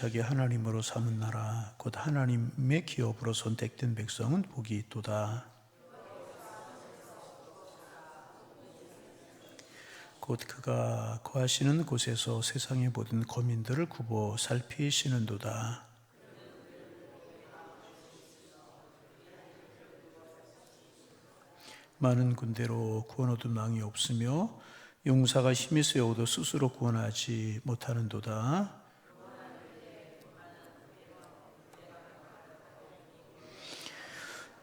자기 하나님으로 삼은 나라 곧 하나님의 기업으로 선택된 백성은 복이 있도다. 곧 그가 거하시는 곳에서 세상의 모든 거민들을 굽어 살피시는도다. 많은 군대로 구원 얻은 왕이 없으며 용사가 힘이 세워도 스스로 구원하지 못하는도다.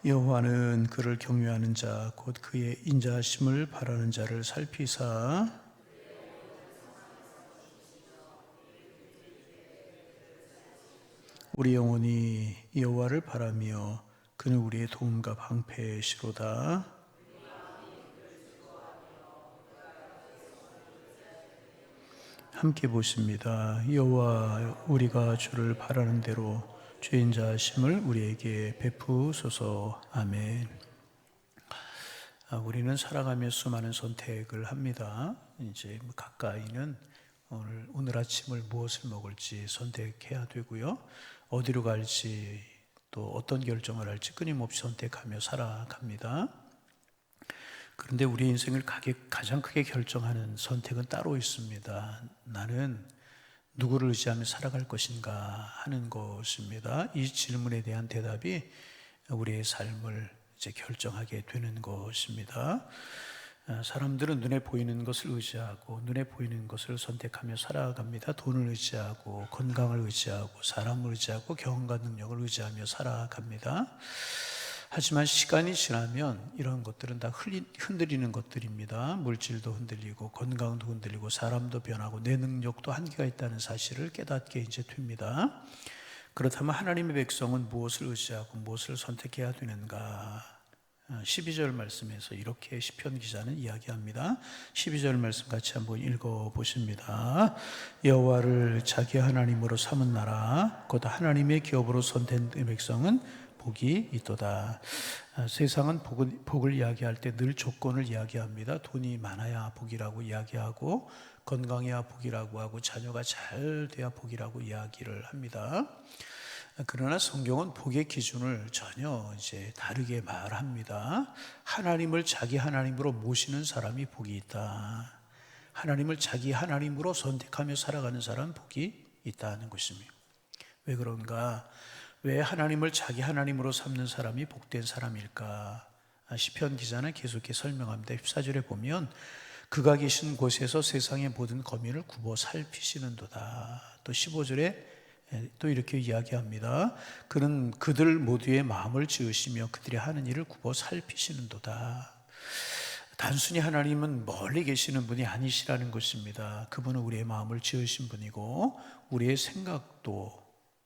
여호와는 그를 경외하는 자 곧 그의 인자하심을 바라는 자를 살피사 우리 영혼이 여호와를 바라며 그는 우리의 도움과 방패시로다. 함께 보십니다. 여호와 우리가 주를 바라는 대로 주의 인자하심을 우리에게 베푸소서. 아멘. 우리는 살아가며 수많은 선택을 합니다. 이제 가까이는 오늘 아침을 무엇을 먹을지 선택해야 되고요. 어디로 갈지 또 어떤 결정을 할지 끊임없이 선택하며 살아갑니다. 그런데 우리 인생을 가장 크게 결정하는 선택은 따로 있습니다. 나는 누구를 의지하며 살아갈 것인가 하는 것입니다. 이 질문에 대한 대답이 우리의 삶을 이제 결정하게 되는 것입니다. 사람들은 눈에 보이는 것을 의지하고 눈에 보이는 것을 선택하며 살아갑니다. 돈을 의지하고 건강을 의지하고 사람을 의지하고 경험과 능력을 의지하며 살아갑니다. 하지만 시간이 지나면 이런 것들은 다 흔들리는 것들입니다. 물질도 흔들리고 건강도 흔들리고 사람도 변하고 내 능력도 한계가 있다는 사실을 깨닫게 이제 됩니다. 그렇다면 하나님의 백성은 무엇을 의지하고 무엇을 선택해야 되는가? 12절 말씀에서 이렇게 시편 기자는 이야기합니다. 12절 말씀 같이 한번 읽어보십니다. 여호와를 자기 하나님으로 삼은 나라 곧 하나님의 기업으로 선택된 백성은 복이 있도다. 세상은 복을 이야기할 때 늘 조건을 이야기합니다. 돈이 많아야 복이라고 이야기하고 건강해야 복이라고 하고 자녀가 잘 돼야 복이라고 이야기를 합니다. 그러나 성경은 복의 기준을 전혀 이제 다르게 말합니다. 하나님을 자기 하나님으로 모시는 사람이 복이 있다. 하나님을 자기 하나님으로 선택하며 살아가는 사람은 복이 있다는 것입니다. 왜 그런가? 왜 하나님을 자기 하나님으로 삼는 사람이 복된 사람일까? 시편 기자는 계속해서 설명합니다. 14절에 보면 그가 계신 곳에서 세상의 모든 거민을 굽어 살피시는도다. 또 15절에 또 이렇게 이야기합니다. 그는 그들 모두의 마음을 지으시며 그들이 하는 일을 굽어 살피시는도다. 단순히 하나님은 멀리 계시는 분이 아니시라는 것입니다. 그분은 우리의 마음을 지으신 분이고 우리의 생각도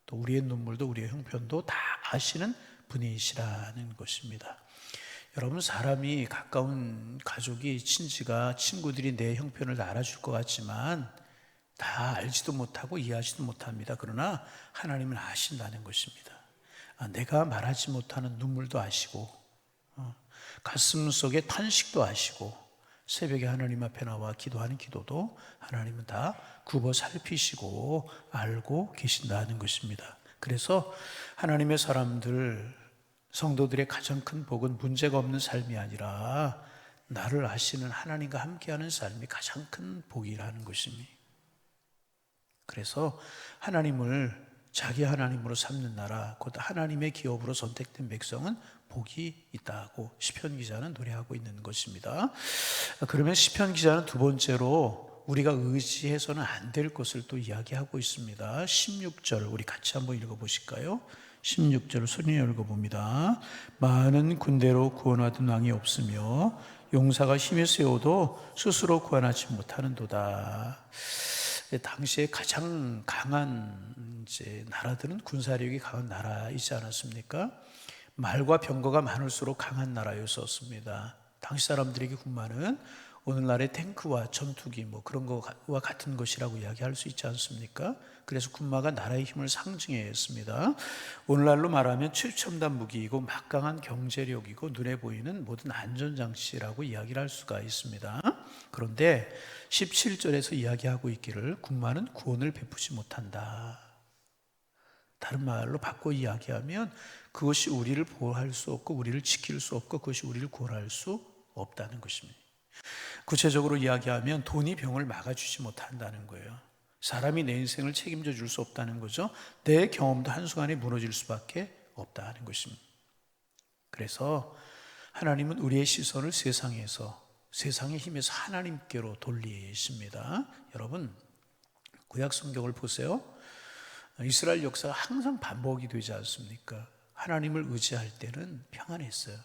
또 우리의 눈물도 우리의 형편도 다 아시는 분이시라는 것입니다. 여러분, 사람이 가까운 가족이 친구들이 내 형편을 다 알아줄 것 같지만 다 알지도 못하고 이해하지도 못합니다. 그러나 하나님은 아신다는 것입니다. 내가 말하지 못하는 눈물도 아시고 가슴 속의 탄식도 아시고 새벽에 하나님 앞에 나와 기도하는 기도도 하나님은 다 굽어 살피시고 알고 계신다는 것입니다. 그래서 하나님의 사람들, 성도들의 가장 큰 복은 문제가 없는 삶이 아니라 나를 아시는 하나님과 함께하는 삶이 가장 큰 복이라는 것입니다. 그래서 하나님을 자기 하나님으로 삼는 나라, 곧 하나님의 기업으로 선택된 백성은 복이 있다고 시편 기자는 노래하고 있는 것입니다. 그러면 시편 기자는 두 번째로 우리가 의지해서는 안 될 것을 또 이야기하고 있습니다. 16절 우리 같이 한번 읽어보실까요? 16절 손이 읽어봅니다. 많은 군대로 구원하던 왕이 없으며 용사가 힘이 세워도 스스로 구원하지 못하는도다. 당시에 가장 강한 나라들은 군사력이 강한 나라이지 않았습니까? 말과 병거가 많을수록 강한 나라였었습니다. 당시 사람들에게 군마는 오늘날의 탱크와 전투기 그런 거와 같은 것이라고 이야기할 수 있지 않습니까? 그래서 군마가 나라의 힘을 상징했습니다. 오늘날로 말하면 최첨단 무기이고 막강한 경제력이고 눈에 보이는 모든 안전장치라고 이야기를 할 수가 있습니다. 그런데 17절에서 이야기하고 있기를 군마는 구원을 베푸지 못한다. 다른 말로 바꿔 이야기하면 그것이 우리를 보호할 수 없고 우리를 지킬 수 없고 그것이 우리를 구원할 수 없다는 것입니다. 구체적으로 이야기하면 돈이 병을 막아주지 못한다는 거예요. 사람이 내 인생을 책임져 줄 수 없다는 거죠. 내 경험도 한순간에 무너질 수밖에 없다는 것입니다. 그래서 하나님은 우리의 시선을 세상의 힘에서 하나님께로 돌리십니다. 여러분, 구약 성경을 보세요. 이스라엘 역사가 항상 반복이 되지 않습니까? 하나님을 의지할 때는 평안했어요.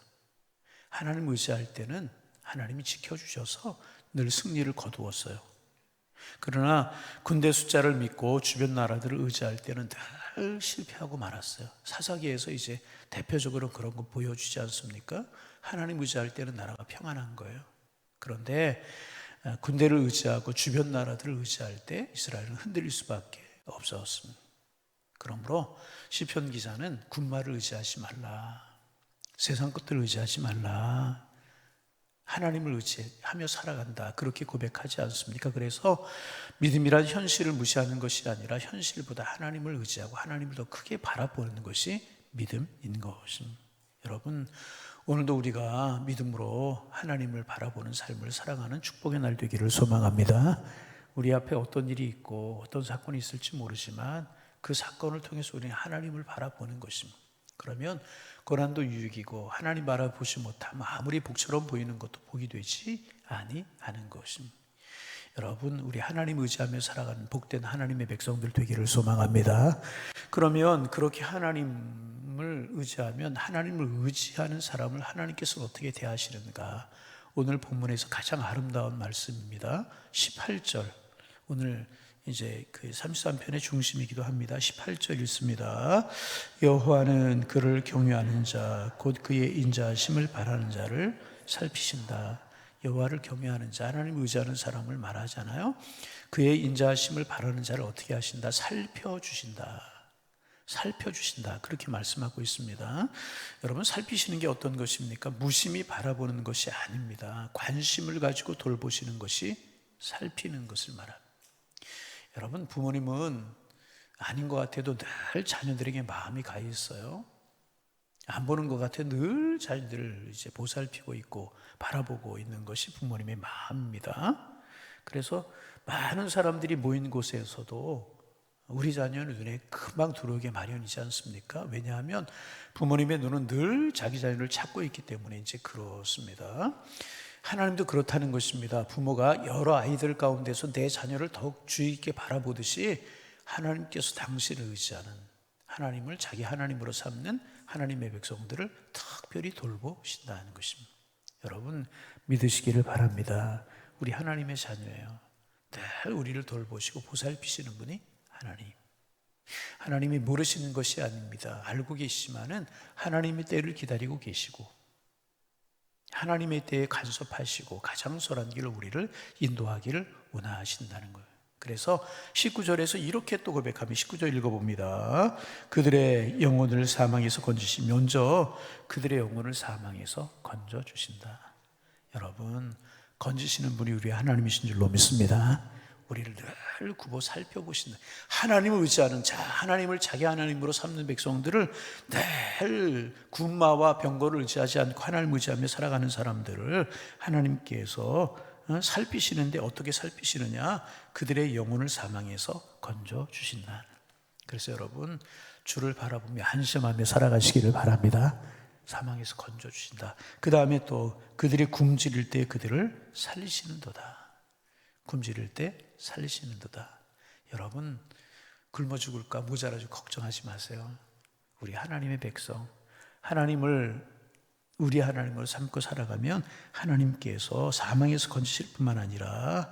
하나님을 의지할 때는 하나님이 지켜주셔서 늘 승리를 거두었어요. 그러나 군대 숫자를 믿고 주변 나라들을 의지할 때는 늘 실패하고 말았어요. 사사기에서 이제 대표적으로 그런 거 보여주지 않습니까? 하나님 의지할 때는 나라가 평안한 거예요. 그런데 군대를 의지하고 주변 나라들을 의지할 때 이스라엘은 흔들릴 수밖에 없었습니다. 그러므로 시편 기자는 군마를 의지하지 말라, 세상 것들을 의지하지 말라, 하나님을 의지하며 살아간다, 그렇게 고백하지 않습니까? 그래서 믿음이란 현실을 무시하는 것이 아니라 현실보다 하나님을 의지하고 하나님을 더 크게 바라보는 것이 믿음인 것입니다. 여러분, 오늘도 우리가 믿음으로 하나님을 바라보는 삶을 살아가는 축복의 날 되기를 소망합니다. 우리 앞에 어떤 일이 있고 어떤 사건이 있을지 모르지만 그 사건을 통해서 우리는 하나님을 바라보는 것입니다. 그러면 고난도 유익이고 하나님 바라보지 못하면 아무리 복처럼 보이는 것도 복이 되지 아니하는 것입니다. 여러분, 우리 하나님 의지하며 살아가는 복된 하나님의 백성들 되기를 소망합니다. 그러면 그렇게 하나님을 의지하면 하나님을 의지하는 사람을 하나님께서 어떻게 대하시는가? 오늘 본문에서 가장 아름다운 말씀입니다. 18절, 오늘 이제 그 33편의 중심이기도 합니다. 18절 읽습니다. 여호와는 그를 경외하는 자, 곧 그의 인자하심을 바라는 자를 살피신다. 여호와를 경외하는 자, 하나님을 의지하는 사람을 말하잖아요. 그의 인자하심을 바라는 자를 어떻게 하신다? 살펴주신다. 살펴주신다. 그렇게 말씀하고 있습니다. 여러분, 살피시는 게 어떤 것입니까? 무심히 바라보는 것이 아닙니다. 관심을 가지고 돌보시는 것이 살피는 것을 말합니다. 여러분, 부모님은 아닌 것 같아도 늘 자녀들에게 마음이 가 있어요. 안 보는 것 같아 늘 자녀들을 이제 보살피고 있고 바라보고 있는 것이 부모님의 마음입니다. 그래서 많은 사람들이 모인 곳에서도 우리 자녀는 눈에 금방 들어오게 마련이지 않습니까? 왜냐하면 부모님의 눈은 늘 자기 자녀를 찾고 있기 때문에 이제 그렇습니다. 하나님도 그렇다는 것입니다. 부모가 여러 아이들 가운데서 내 자녀를 더욱 주의 있게 바라보듯이 하나님께서 당신을 의지하는, 하나님을 자기 하나님으로 삼는 하나님의 백성들을 특별히 돌보신다는 것입니다. 여러분, 믿으시기를 바랍니다. 우리 하나님의 자녀예요. 늘 우리를 돌보시고 보살피시는 분이 하나님. 하나님이 모르시는 것이 아닙니다. 알고 계시지만은 하나님의 때를 기다리고 계시고 하나님의 때에 간섭하시고 가장 선한 길로 우리를 인도하기를 원하신다는 거예요. 그래서 19절에서 이렇게 또 고백하면 19절 읽어봅니다. 그들의 영혼을 사망에서 건지시 먼저 그들의 영혼을 사망에서 건져주신다. 여러분, 건지시는 분이 우리 하나님이신 줄로 믿습니다. 우리를 늘 굽어 살펴보신다. 하나님을 의지하는 자, 하나님을 자기 하나님으로 삼는 백성들을 늘 군마와 병거를 의지하지 않고 하나님을 의지하며 살아가는 사람들을 하나님께서 살피시는데 어떻게 살피시느냐? 그들의 영혼을 사망에서 건져주신다. 그래서 여러분, 주를 바라보며 안심하며 살아가시기를 바랍니다. 사망에서 건져주신다. 그 다음에 또 그들이 굶주릴 때 그들을 살리시는도다. 굶주릴 때 살리시는도다. 여러분, 굶어 죽을까 모자라 죽을까 걱정하지 마세요. 우리 하나님의 백성, 우리 하나님을 삼고 살아가면 하나님께서 사망에서 건지실 뿐만 아니라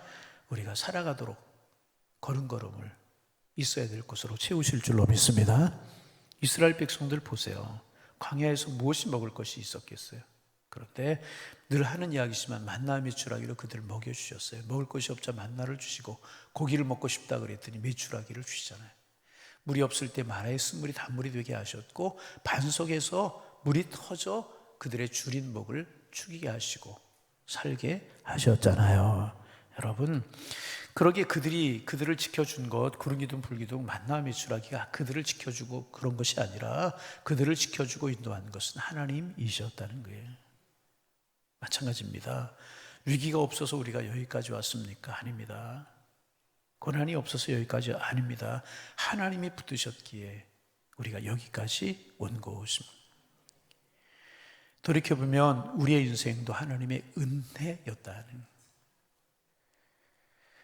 우리가 살아가도록 걸음걸음을 있어야 될 곳으로 채우실 줄로 믿습니다. 이스라엘 백성들 보세요. 광야에서 무엇이 먹을 것이 있었겠어요? 그런데 늘 하는 이야기지만 만나 메추라기로 그들을 먹여주셨어요. 먹을 것이 없자 만나를 주시고 고기를 먹고 싶다 그랬더니 메추라기를 주시잖아요. 물이 없을 때 마라의 쓴물이 단물이 되게 하셨고 반석에서 물이 터져 그들의 줄인 목을 축이게 하시고 살게 하셨잖아요. 여러분, 그러기에 그들을 지켜준 것, 구름기둥 불기둥 만나 메추라기가 그들을 지켜주고 그런 것이 아니라 그들을 지켜주고 인도하는 것은 하나님이셨다는 거예요. 마찬가지입니다. 위기가 없어서 우리가 여기까지 왔습니까? 아닙니다. 고난이 없어서 여기까지 아닙니다. 하나님이 붙드셨기에 우리가 여기까지 온 것입니다. 돌이켜보면 우리의 인생도 하나님의 은혜였다는.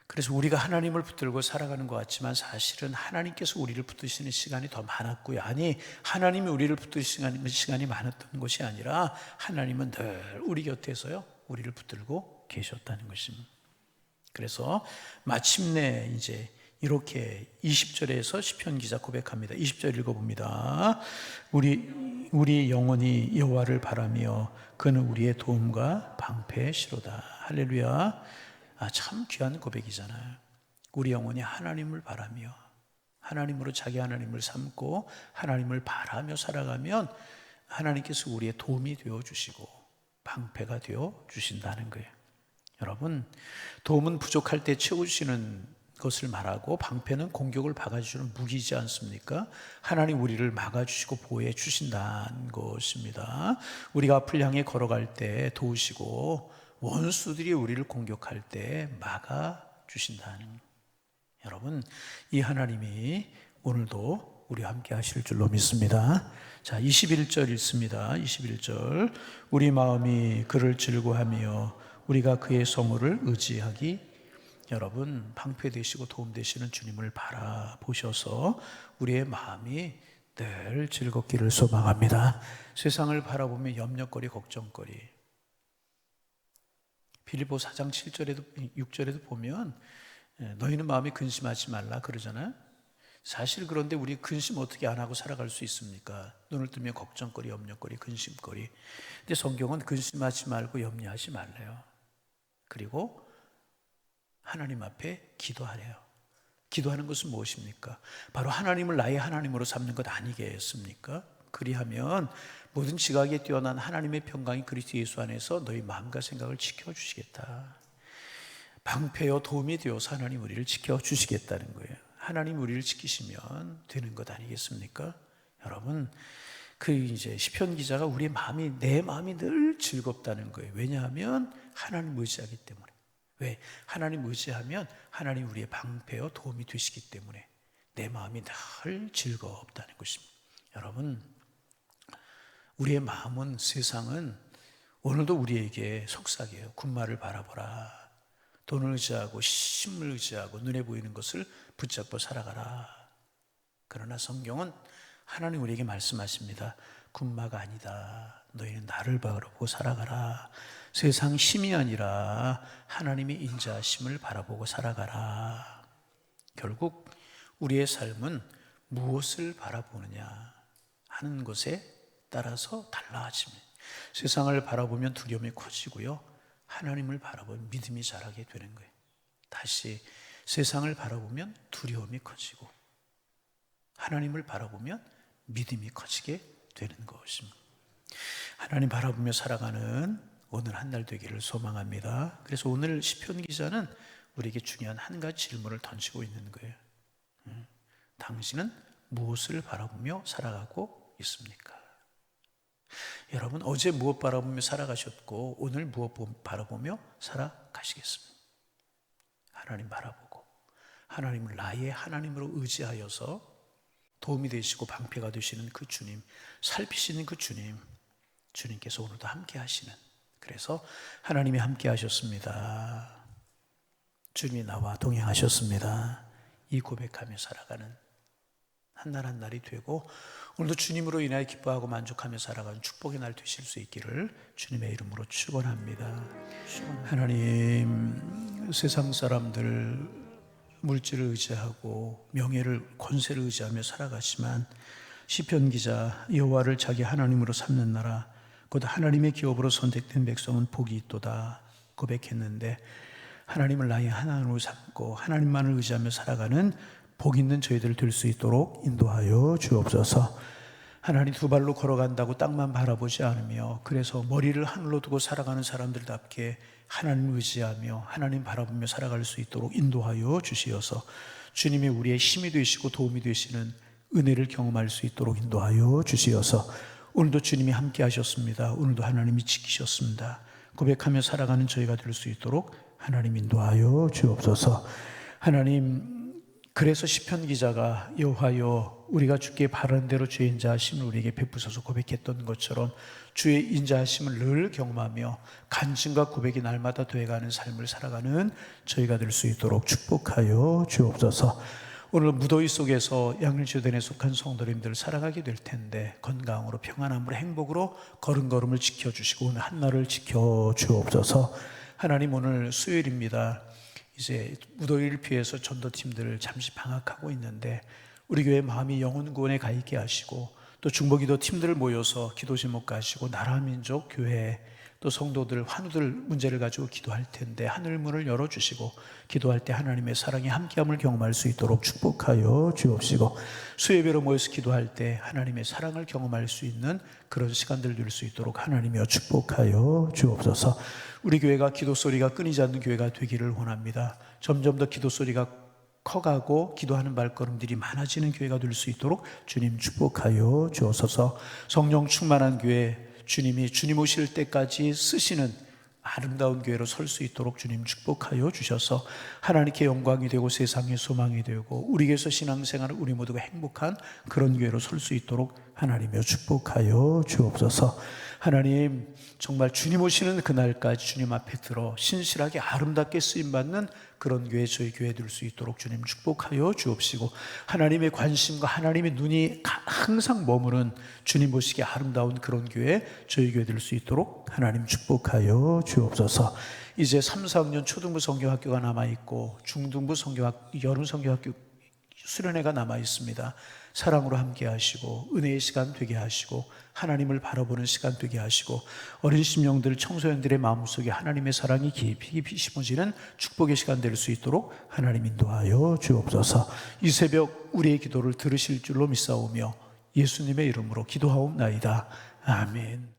그래서 우리가 하나님을 붙들고 살아가는 것 같지만 사실은 하나님께서 우리를 붙드시는 시간이 더 많았고요. 아니, 하나님이 우리를 붙드시는 시간이 많았던 것이 아니라 하나님은 늘 우리 곁에서요, 우리를 붙들고 계셨다는 것입니다. 그래서 마침내 이제 이렇게 20절에서 시편 기자 고백합니다. 20절 읽어봅니다. 우리 영혼이 여호와를 바라며 그는 우리의 도움과 방패시로다. 할렐루야. 참 귀한 고백이잖아요. 우리 영혼이 하나님을 바라며 하나님으로 자기 하나님을 삼고 하나님을 바라며 살아가면 하나님께서 우리의 도움이 되어주시고 방패가 되어주신다는 거예요. 여러분, 도움은 부족할 때 채우시는 것을 말하고 방패는 공격을 막아주는 무기이지 않습니까? 하나님 우리를 막아주시고 보호해 주신다는 것입니다. 우리가 앞을 향해 걸어갈 때 도우시고 원수들이 우리를 공격할 때 막아주신다는. 여러분, 이 하나님이 오늘도 우리와 함께 하실 줄로 믿습니다. 자, 21절 읽습니다. 21절. 우리 마음이 그를 즐거워하며 우리가 그의 성호를 의지하기. 여러분, 방패 되시고 도움 되시는 주님을 바라보셔서 우리의 마음이 늘 즐겁기를 소망합니다. 세상을 바라보며 염려거리, 걱정거리. 빌립보 4장 7절에도 6절에도 보면 너희는 마음에 근심하지 말라 그러잖아요. 사실 그런데 우리 근심 어떻게 안 하고 살아갈 수 있습니까? 눈을 뜨면 걱정거리, 염려거리, 근심거리. 근데 성경은 근심하지 말고 염려하지 말래요. 그리고 하나님 앞에 기도하래요. 기도하는 것은 무엇입니까? 바로 하나님을 나의 하나님으로 삼는 것 아니겠습니까? 그리하면 모든 지각에 뛰어난 하나님의 평강이 그리스도 예수 안에서 너희 마음과 생각을 지켜주시겠다. 방패요 도움이 되어서 하나님 우리를 지켜주시겠다는 거예요. 하나님 우리를 지키시면 되는 것 아니겠습니까? 여러분, 이제 시편 기자가 우리의 마음이, 내 마음이 늘 즐겁다는 거예요. 왜냐하면 하나님 의지하기 때문에. 왜? 하나님 의지하면 하나님 우리의 방패요 도움이 되시기 때문에 내 마음이 늘 즐겁다는 것입니다. 여러분, 우리의 마음은, 세상은 오늘도 우리에게 속삭여요. 군마를 바라보라. 돈을 의지하고 힘을 의지하고 눈에 보이는 것을 붙잡고 살아가라. 그러나 성경은 하나님 우리에게 말씀하십니다. 군마가 아니다. 너희는 나를 바라보고 살아가라. 세상 힘이 아니라 하나님의 인자하심을 바라보고 살아가라. 결국 우리의 삶은 무엇을 바라보느냐 하는 것에 따라서 달라집니다. 세상을 바라보면 두려움이 커지고요, 하나님을 바라보면 믿음이 자라게 되는 거예요. 다시 세상을 바라보면 두려움이 커지고 하나님을 바라보면 믿음이 커지게 되는 것입니다. 하나님 바라보며 살아가는 오늘 한 날 되기를 소망합니다. 그래서 오늘 시편 기자는 우리에게 중요한 한 가지 질문을 던지고 있는 거예요. 당신은 무엇을 바라보며 살아가고 있습니까? 여러분, 어제 무엇 바라보며 살아가셨고 오늘 무엇 바라보며 살아가시겠습니까? 하나님 바라보고 하나님을 나의 하나님으로 의지하여서 도움이 되시고 방패가 되시는 그 주님, 살피시는 그 주님, 주님께서 오늘도 함께 하시는, 그래서 하나님이 함께 하셨습니다. 주님이 나와 동행하셨습니다. 이 고백하며 살아가는 한 날 한 날이 되고 오늘도 주님으로 인하여 기뻐하고 만족하며 살아가는 축복의 날 되실 수 있기를 주님의 이름으로 축원합니다. 하나님, 세상 사람들 물질을 의지하고 명예를, 권세를 의지하며 살아가지만 시편 기자, 여호와를 자기 하나님으로 삼는 나라 곧 하나님의 기업으로 선택된 백성은 복이 있도다 고백했는데, 하나님을 나의 하나님으로 삼고 하나님만을 의지하며 살아가는 복 있는 저희들 될 수 있도록 인도하여 주옵소서. 하나님 두 발로 걸어간다고 땅만 바라보지 않으며 그래서 머리를 하늘로 두고 살아가는 사람들답게 하나님 의지하며 하나님 바라보며 살아갈 수 있도록 인도하여 주시어서 주님이 우리의 힘이 되시고 도움이 되시는 은혜를 경험할 수 있도록 인도하여 주시어서 오늘도 주님이 함께 하셨습니다. 오늘도 하나님이 지키셨습니다. 고백하며 살아가는 저희가 될 수 있도록 하나님 인도하여 주옵소서. 하나님, 그래서 시편 기자가 여호와여 우리가 주께 바라는 대로 주의 인자하심을 우리에게 베푸소서 고백했던 것처럼 주의 인자하심을 늘 경험하며 간증과 고백이 날마다 되어가는 삶을 살아가는 저희가 될 수 있도록 축복하여 주옵소서. 오늘 무더위 속에서 양일주단에 속한 성도님들 살아가게 될 텐데 건강으로 평안함으로 행복으로 걸음걸음을 지켜주시고 오늘 한날을 지켜주옵소서. 하나님, 오늘 수요일입니다. 이제 무더위를 피해서 전도팀들 잠시 방학하고 있는데 우리 교회 마음이 영혼구원에 가 있게 하시고 또 중보기도 팀들을 모여서 기도 제목 가시고 나라민족 교회 또 성도들 환우들 문제를 가지고 기도할 텐데 하늘 문을 열어주시고 기도할 때 하나님의 사랑이 함께함을 경험할 수 있도록 축복하여 주옵시고 수요예배로 모여서 기도할 때 하나님의 사랑을 경험할 수 있는 그런 시간들 늘 수 있도록 하나님이여 축복하여 주옵소서. 우리 교회가 기도 소리가 끊이지 않는 교회가 되기를 원합니다. 점점 더 기도 소리가 커가고 기도하는 발걸음들이 많아지는 교회가 될 수 있도록 주님 축복하여 주옵소서. 성령 충만한 교회, 주님이 주님 오실 때까지 쓰시는 아름다운 교회로 설 수 있도록 주님 축복하여 주셔서 하나님께 영광이 되고 세상의 소망이 되고 우리 교회에서 신앙생활을 우리 모두가 행복한 그런 교회로 설 수 있도록 하나님이여 축복하여 주옵소서. 하나님, 정말 주님 오시는 그날까지 주님 앞에 들어 신실하게 아름답게 쓰임받는 그런 교회, 저희 교회 될 수 있도록 주님 축복하여 주옵시고 하나님의 관심과 하나님의 눈이 항상 머무는 주님 보시기에 아름다운 그런 교회, 저희 교회 될 수 있도록 하나님 축복하여 주옵소서. 이제 3, 4학년 초등부 성경학교가 남아있고 중등부 여름 성경학교 수련회가 남아있습니다. 사랑으로 함께 하시고 은혜의 시간 되게 하시고 하나님을 바라보는 시간 되게 하시고 어린 심령들 청소년들의 마음속에 하나님의 사랑이 깊이 심어지는 축복의 시간 될 수 있도록 하나님 인도하여 주옵소서. 이 새벽 우리의 기도를 들으실 줄로 믿사오며 예수님의 이름으로 기도하옵나이다. 아멘.